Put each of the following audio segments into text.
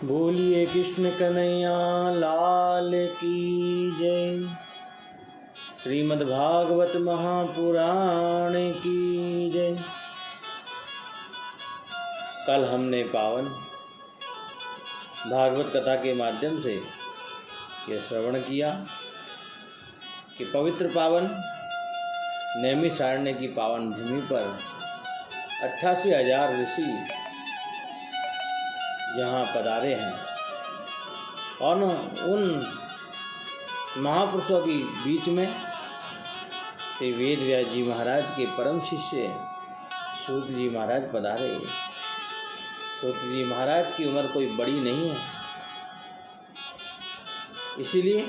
बोलिए कृष्ण कन्हैया लाल की जय। श्रीमद्भागवत महापुराण की जय। कल हमने पावन भागवत कथा के माध्यम से यह श्रवण किया कि पवित्र पावन नैमिषारण्य की पावन भूमि पर 88,000 ऋषि यहाँ पधारे हैं और उन महापुरुषों के बीच में श्री वेद व्यास जी महाराज के परम शिष्य सूत जी महाराज पधारे। सूत जी महाराज की उम्र कोई बड़ी नहीं है, इसीलिए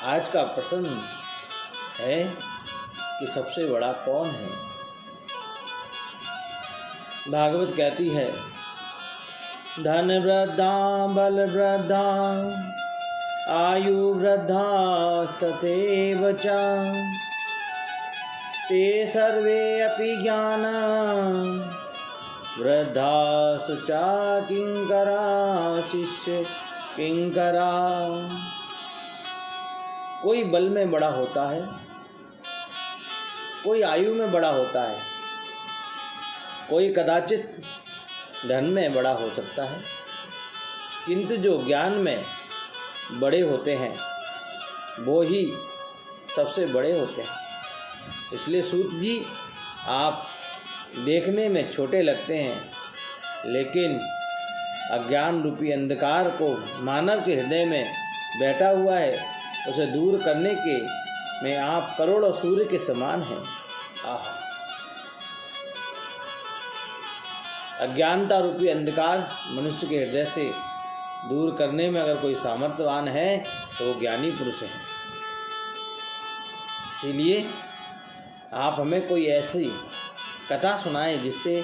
आज का प्रश्न है कि सबसे बड़ा कौन है। भागवत कहती है, धन वृद्धा बल वृद्धा आयु वृद्धा तथैव च ते सर्वे अपि ज्ञान वृद्धा सुचा किंकरा शिष्य किंकरा। कोई बल में बड़ा होता है, कोई आयु में बड़ा होता है, कोई कदाचित धन में बड़ा हो सकता है, किंतु जो ज्ञान में बड़े होते हैं वो ही सबसे बड़े होते हैं। इसलिए सूत जी आप देखने में छोटे लगते हैं, लेकिन अज्ञान रूपी अंधकार को मानव के हृदय में बैठा हुआ है, उसे दूर करने के में आप करोड़ों सूर्य के समान हैं। आहा, अज्ञानता रूपी अंधकार मनुष्य के हृदय से दूर करने में अगर कोई सामर्थ्यवान है तो वो ज्ञानी पुरुष है। इसीलिए आप हमें कोई ऐसी कथा सुनाएं जिससे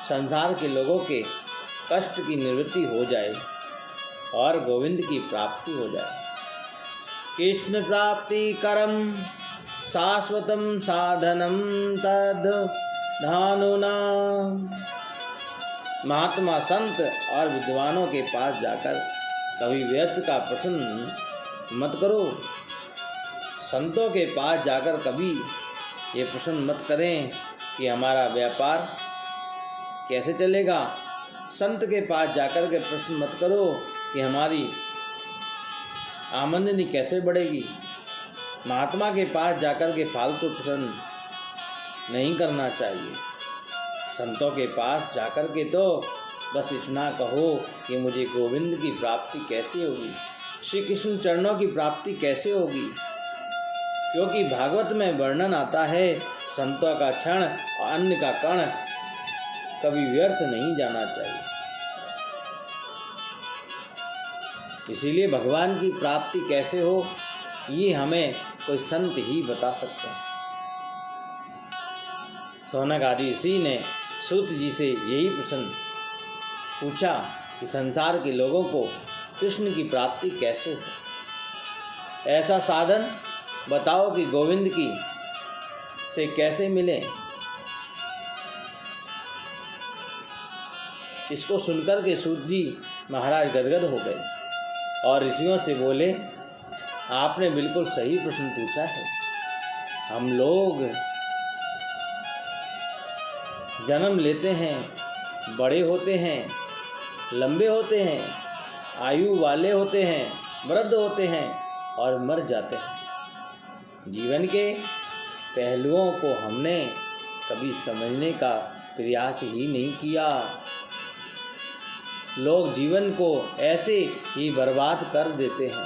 संसार के लोगों के कष्ट की निवृत्ति हो जाए और गोविंद की प्राप्ति हो जाए। कृष्ण प्राप्ति करम शाश्वतम साधनम तद धानुना। महात्मा संत और विद्वानों के पास जाकर कभी व्यर्थ का प्रश्न मत करो। संतों के पास जाकर कभी ये प्रश्न मत करें कि हमारा व्यापार कैसे चलेगा। संत के पास जाकर के प्रश्न मत करो कि हमारी आमदनी कैसे बढ़ेगी। महात्मा के पास जाकर के फालतू प्रश्न नहीं करना चाहिए। संतों के पास जाकर के तो बस इतना कहो कि मुझे गोविंद की प्राप्ति कैसे होगी, श्री कृष्ण चरणों की प्राप्ति कैसे होगी। क्योंकि भागवत में वर्णन आता है, संतों का क्षण और अन्न का कण कभी व्यर्थ नहीं जाना चाहिए। इसीलिए भगवान की प्राप्ति कैसे हो ये हमें कोई संत ही बता सकते हैं। सौनक आदि ऋषि ने सूत जी से यही प्रश्न पूछा कि संसार के लोगों को कृष्ण की प्राप्ति कैसे हो। ऐसा साधन बताओ कि गोविंद की से कैसे मिले। इसको सुनकर के सूत जी महाराज गदगद हो गए और ऋषियों से बोले, आपने बिल्कुल सही प्रश्न पूछा है। हम लोग जन्म लेते हैं, बड़े होते हैं, लंबे होते हैं, आयु वाले होते हैं, वृद्ध होते हैं और मर जाते हैं। जीवन के पहलुओं को हमने कभी समझने का प्रयास ही नहीं किया। लोग जीवन को ऐसे ही बर्बाद कर देते हैं।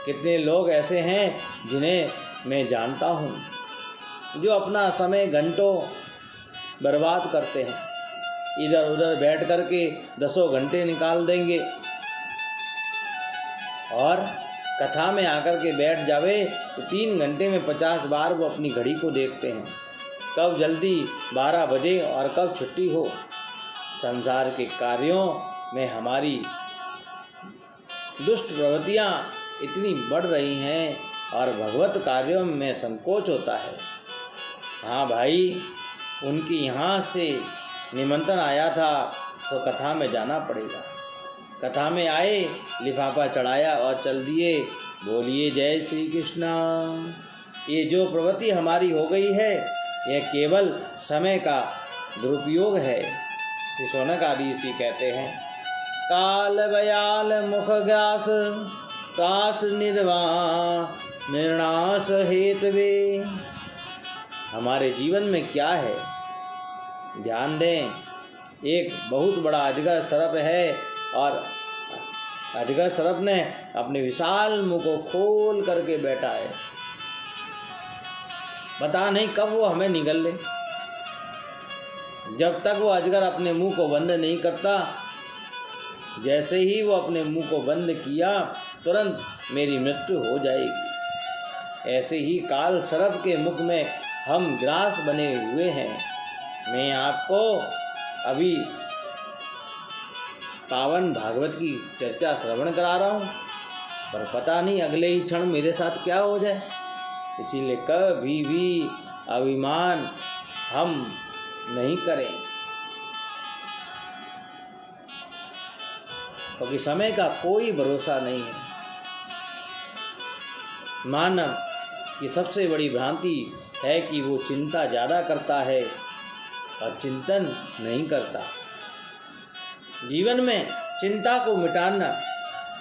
कितने लोग ऐसे हैं जिन्हें मैं जानता हूँ जो अपना समय घंटों बर्बाद करते हैं, इधर उधर बैठ करके 10 घंटे निकाल देंगे और कथा में आकर के बैठ जावे तो 3 घंटे में 50 बार वो अपनी घड़ी को देखते हैं, कब जल्दी 12 बजे और कब छुट्टी हो। संसार के कार्यों में हमारी दुष्ट प्रवृत्तियाँ इतनी बढ़ रही हैं और भगवत कार्यों में संकोच होता है। हाँ भाई, उनकी यहाँ से निमंत्रण आया था तो कथा में जाना पड़ेगा। कथा में आए, लिफाफा चढ़ाया और चल दिए। बोलिए जय श्री कृष्णा। ये जो प्रवृत्ति हमारी हो गई है, यह केवल समय का दुरुपयोग है। शौनक आदि इसी कहते हैं, काल बयाल मुख ग्रास त्रास निर्नाश हेतवे। हमारे जीवन में क्या है, ध्यान दें। एक बहुत बड़ा अजगर सर्प है और अजगर सर्प ने अपने विशाल मुंह को खोल करके बैठा है। पता नहीं कब वो हमें निगल ले। जब तक वो अजगर अपने मुंह को बंद नहीं करता, जैसे ही वो अपने मुंह को बंद किया, तुरंत मेरी मृत्यु हो जाएगी। ऐसे ही काल सर्प के मुख में हम ग्रास बने हुए हैं। मैं आपको अभी पावन भागवत की चर्चा श्रवण करा रहा हूँ, पर पता नहीं अगले ही क्षण मेरे साथ क्या हो जाए। इसीलिए कभी भी अभिमान हम नहीं करें, क्योंकि समय का कोई भरोसा नहीं है। मानव की सबसे बड़ी भ्रांति है कि वो चिंता ज़्यादा करता है और चिंतन नहीं करता। जीवन में चिंता को मिटाना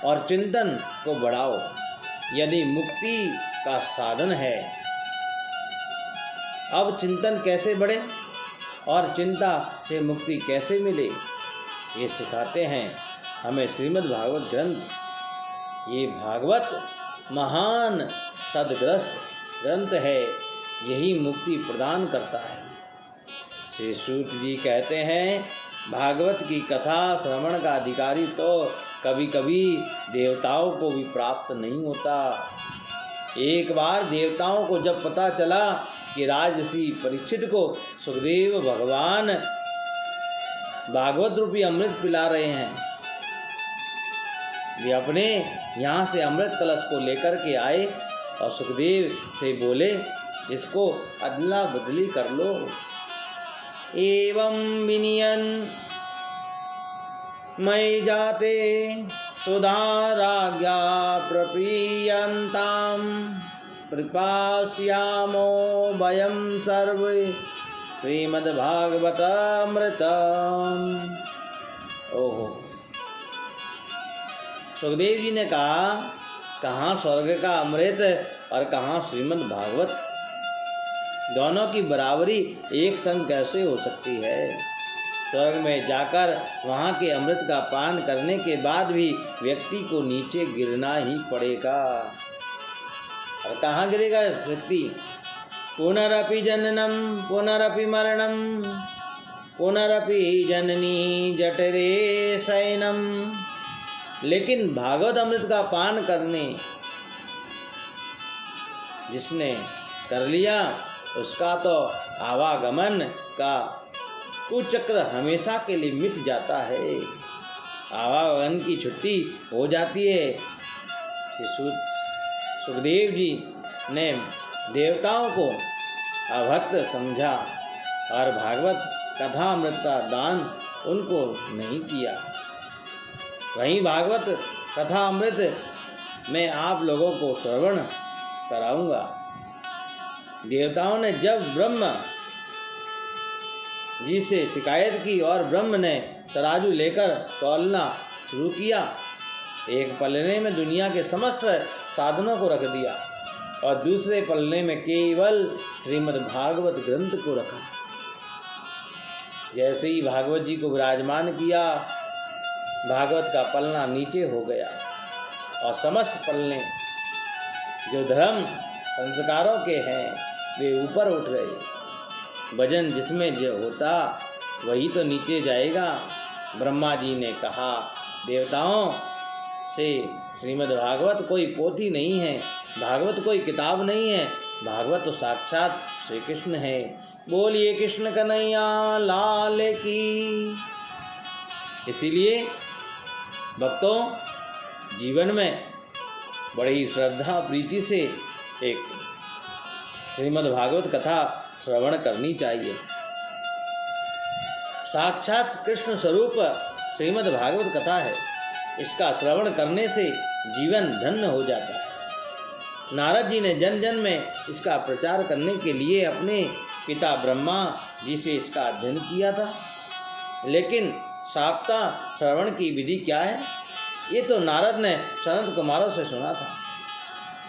और चिंतन को बढ़ाओ, यदि मुक्ति का साधन है। अब चिंतन कैसे बढ़े और चिंता से मुक्ति कैसे मिले, ये सिखाते हैं हमें श्रीमद् भागवत ग्रंथ। ये भागवत महान सदग्रस्त ग्रंथ है, यही मुक्ति प्रदान करता है। श्री सूत जी कहते हैं, भागवत की कथा श्रवण का अधिकारी तो कभी कभी देवताओं को भी प्राप्त नहीं होता। एक बार देवताओं को जब पता चला कि राजर्षि परीक्षित को सुखदेव भगवान भागवत रूपी अमृत पिला रहे हैं, वे अपने यहाँ से अमृत कलश को लेकर के आए और सुखदेव से बोले, इसको अदला बदली कर लो। एवं विनियन मयि जाते सुधा राज्ञा प्रप्रियन्तां प्रपास्यामो वयं सर्वे श्रीमद्भागवतमृतम्। ओहो, सुखदेव जी ने कहा, कहाँ स्वर्ग का अमृत और कहाँ श्रीमद् भागवत, दोनों की बराबरी एक संग कैसे हो सकती है। स्वर्ग में जाकर वहाँ के अमृत का पान करने के बाद भी व्यक्ति को नीचे गिरना ही पड़ेगा। और कहाँ गिरेगा व्यक्ति, पुनरपि जननम पुनरपि मरणम पुनरपि जननी जठरे शयनम। लेकिन भागवत अमृत का पान करने जिसने कर लिया, उसका तो आवागमन का कुचक्र हमेशा के लिए मिट जाता है, आवागमन की छुट्टी हो जाती है। सुखदेव जी ने देवताओं को अभक्त समझा और भागवत कथा अमृत का दान उनको नहीं किया। वहीं भागवत कथा अमृत मैं आप लोगों को श्रवण कराऊंगा। देवताओं ने जब ब्रह्म जी से शिकायत की और ब्रह्म ने तराजू लेकर तौलना शुरू किया, एक पलने में दुनिया के समस्त साधनों को रख दिया और दूसरे पलने में केवल श्रीमद् भागवत ग्रंथ को रखा। जैसे ही भागवत जी को विराजमान किया, भागवत का पलना नीचे हो गया और समस्त पलने जो धर्म संस्कारों के हैं वे ऊपर उठ गए। भजन जिसमें जो होता वही तो नीचे जाएगा। ब्रह्मा जी ने कहा, देवताओं से श्रीमद् भागवत कोई पोथी नहीं है, भागवत कोई किताब नहीं है, भागवत तो साक्षात श्री कृष्ण है। बोलिए कृष्ण कन्हैया लाल की। इसीलिए भक्तों, जीवन में बड़ी श्रद्धा प्रीति से एक श्रीमद् भागवत कथा श्रवण करनी चाहिए। साक्षात कृष्ण स्वरूप श्रीमद् भागवत कथा है। इसका श्रवण करने से जीवन धन्य हो जाता है। नारद जी ने जन जन में इसका प्रचार करने के लिए अपने पिता ब्रह्मा जी से इसका अध्ययन किया था। लेकिन साप्ता श्रवण की विधि क्या है, ये तो नारद ने सनत कुमारों से सुना था।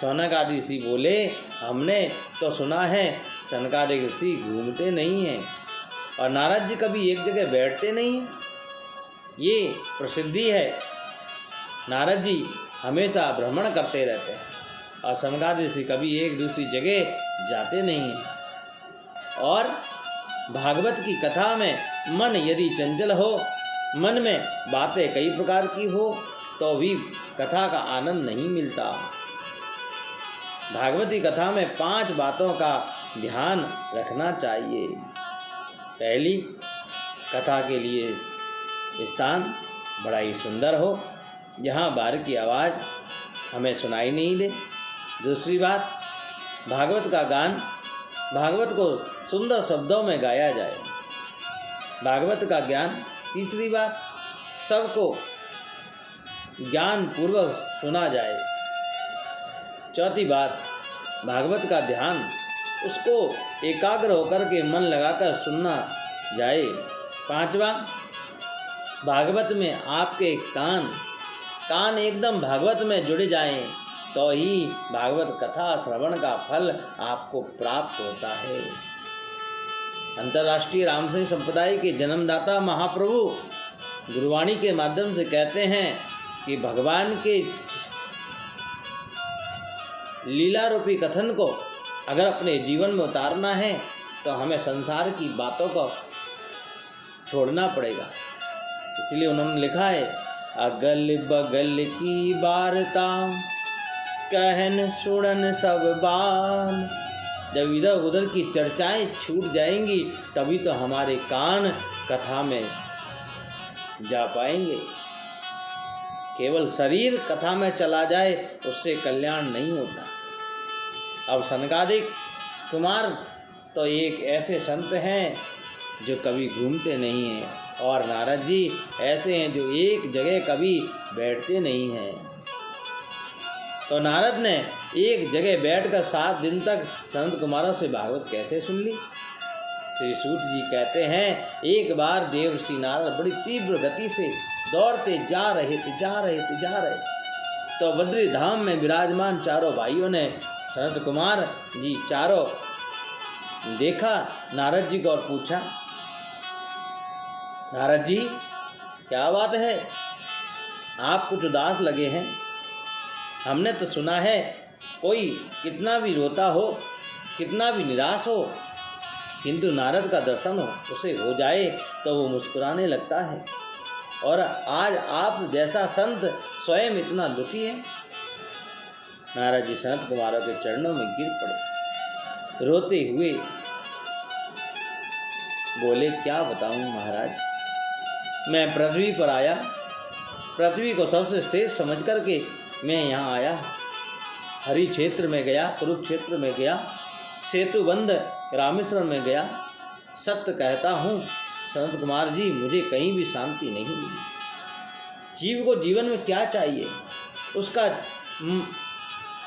सौनकादि ऋषि बोले, हमने तो सुना है सनकादि ऋषि घूमते नहीं हैं और नारद जी कभी एक जगह बैठते नहीं हैं। ये प्रसिद्धि है, नारद जी हमेशा भ्रमण करते रहते हैं और सनकादि ऋषि कभी एक दूसरी जगह जाते नहीं हैं। और भागवत की कथा में मन यदि चंचल हो, मन में बातें कई प्रकार की हो, तो भी कथा का आनंद नहीं मिलता। भागवती कथा में 5 बातों का ध्यान रखना चाहिए। पहली, कथा के लिए स्थान बड़ा ही सुंदर हो, जहाँ बाहर की आवाज़ हमें सुनाई नहीं दे। दूसरी बात, भागवत का गान, भागवत को सुंदर शब्दों में गाया जाए। भागवत का ज्ञान। तीसरी बात, सबको ज्ञान पूर्वक सुना जाए। चौथी बात, भागवत का ध्यान, उसको एकाग्र होकर के मन लगाकर सुनना जाए। पांचवा, भागवत में आपके कान एकदम भागवत में जुड़ जाएं, तो ही भागवत कथा श्रवण का फल आपको प्राप्त होता है। अंतर्राष्ट्रीय रामसिंह संप्रदाय के जन्मदाता महाप्रभु गुरुवाणी के माध्यम से कहते हैं कि भगवान के लीला रूपी कथन को अगर अपने जीवन में उतारना है तो हमें संसार की बातों को छोड़ना पड़ेगा। इसलिए उन्होंने लिखा है, अगल बगल की वार्ता कहन सुनन सब बान। जब इधर उधर की चर्चाएं छूट जाएंगी तभी तो हमारे कान कथा में जा पाएंगे। केवल शरीर कथा में चला जाए उससे कल्याण नहीं होता। अब सनकादिक कुमार तो एक ऐसे संत हैं जो कभी घूमते नहीं हैं, और नारद जी ऐसे हैं जो एक जगह कभी बैठते नहीं हैं। तो नारद ने एक जगह बैठकर 7 दिन तक संत कुमारों से भागवत कैसे सुन ली। श्री सूत जी कहते हैं, एक बार देवर्षि नारद बड़ी तीव्र गति से दौड़ते जा रहे थे। तो बद्री धाम में विराजमान चारों भाइयों ने सनत कुमार जी चारों देखा नारद जी को और पूछा, नारद जी क्या बात है, आप कुछ उदास लगे हैं। हमने तो सुना है कोई कितना भी रोता हो, कितना भी निराश हो, किंतु नारद का दर्शन हो उसे हो जाए तो वो मुस्कुराने लगता है, और आज आप जैसा संत स्वयं इतना दुखी है। नारद जी सनत कुमारों के चरणों में गिर पड़े, रोते हुए बोले, क्या बताऊं महाराज, मैं पृथ्वी पर आया, पृथ्वी को सबसे श्रेष्ठ समझ करके मैं यहाँ आया। हरि क्षेत्र में गया, कुरुक्षेत्र में गया, सेतुबंध रामेश्वरम में गया। सत्य कहता हूँ सनत कुमार जी, मुझे कहीं भी शांति नहीं मिली। जीव को जीवन में क्या चाहिए, उसका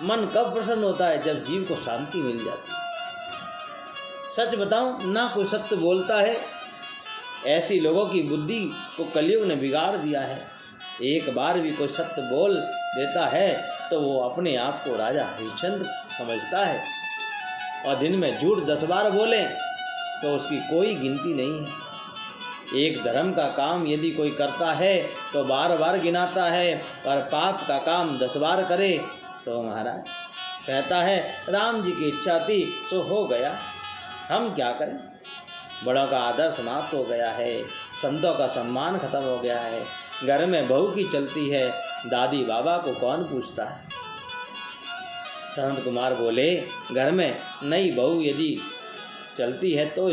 मन कब प्रसन्न होता है, जब जीव को शांति मिल जाती है। सच बताऊं, ना कोई सत्य बोलता है। ऐसी लोगों की बुद्धि को कलयुग ने बिगाड़ दिया है। एक बार भी कोई सत्य बोल देता है तो वो अपने आप को राजा हरिश्चंद्र समझता है, और दिन में झूठ 10 बार बोले तो उसकी कोई गिनती नहीं है। एक धर्म का काम यदि कोई करता है तो बार बार गिनाता है, और पाप का काम 10 बार करे तो महाराज कहता है राम जी की इच्छा थी सो हो गया, हम क्या करें। बड़ों का आदर समाप्त हो गया है, संतों का सम्मान खत्म हो गया है। घर में बहू की चलती है, दादी बाबा को कौन पूछता है। संत कुमार बोले, घर में नई बहू यदि चलती है तो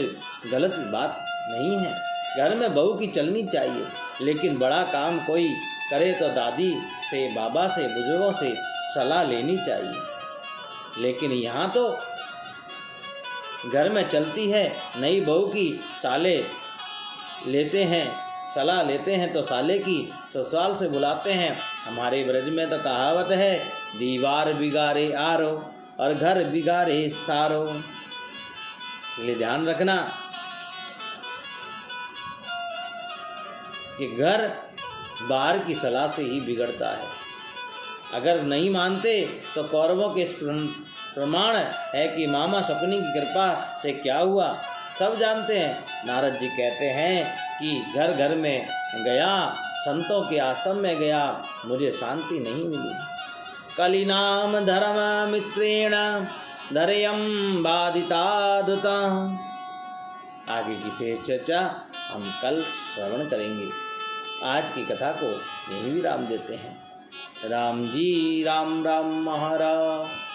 गलत बात नहीं है, घर में बहू की चलनी चाहिए, लेकिन बड़ा काम कोई करे तो दादी से, बाबा से, बुजुर्गों से सलाह लेनी चाहिए। लेकिन यहाँ तो घर में चलती है नई बहू की साले लेते हैं, सलाह लेते हैं तो साले की ससुराल से बुलाते हैं। हमारे ब्रज में तो कहावत है, दीवार बिगाड़े आरो और घर बिगाड़े सारो। इसलिए ध्यान रखना कि घर बाहर की सलाह से ही बिगड़ता है। अगर नहीं मानते तो कौरवों के प्रमाण है कि मामा शकुनी की कृपा से क्या हुआ, सब जानते हैं। नारद जी कहते हैं कि घर घर में गया, संतों के आश्रम में गया, मुझे शांति नहीं मिली। कलिनाम धर्म मित्रेण धैर्यं बाधितादुता। आगे की शेष चर्चा हम कल श्रवण करेंगे। आज की कथा को यहीं विराम देते हैं। राम जी राम राम महाराज।